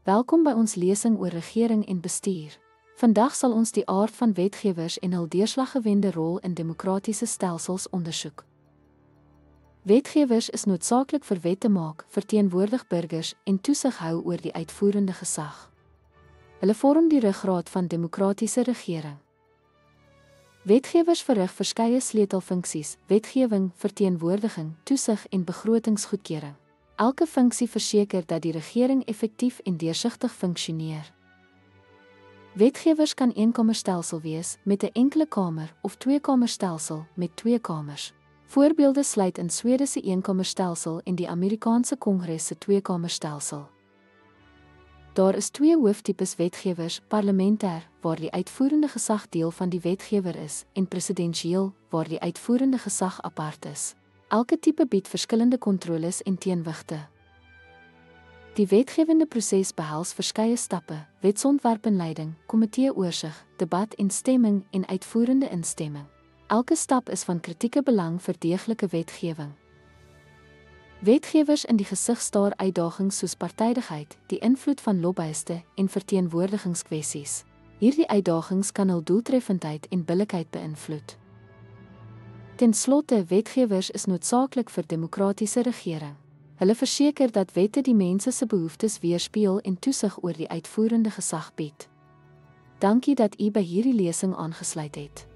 Welkom by ons lesing oor regering en bestuur. Vandag sal ons die aard van wetgewers en hul deurslaggewende rol in demokratiese stelsels ondersoek. Wetgewers is noodsaaklik vir wet te maak, verteenwoordig burgers en toesig hou oor die uitvoerende gesag. Hulle vorm die ruggraat van demokratiese regering. Wetgewers verrig verskeie sleutelfunksies: wetgewing, verteenwoordiging, toesig en begrotingsgoedkeuring. Elke funksie verseker dat die regering effektief en deursigtig funksioneer. Wetgewers kan eenkamerstelsel wees met 'n enkele kamer of tweekamerstelsel met 2 kamers. Voorbeelde sluit in Swede se eenkamerstelsel en die Amerikaanse Kongres se tweekamerstelsel. Daar is 2 hooftipes wetgewers: parlementêr, waar die uitvoerende gesag deel van die wetgewer is, en presidensieel, waar die uitvoerende gesag apart is. Elke tipe bied verskillende kontroles en teenwigte. Die wetgewende proses behels verskeie stappe: wetsontwerpinleiding, komitee-oorsig, debat en stemming en uitvoerende instemming. Elke stap is van kritieke belang vir deeglike wetgewing. Wetgewers in die gesig staar uitdagings soos partydigheid, die invloed van lobbyiste en verteenwoordigingskwessies. Hierdie uitdagings kan hul doeltreffendheid en billikheid beïnvloed. Ten slotte, wetgewers is noodsaaklik vir demokratiese regering. Hulle verseker dat wette die mense se behoeftes weerspieël en toesig oor die uitvoerende gesag bied. Dankie dat u by hierdie lesing aangesluit het.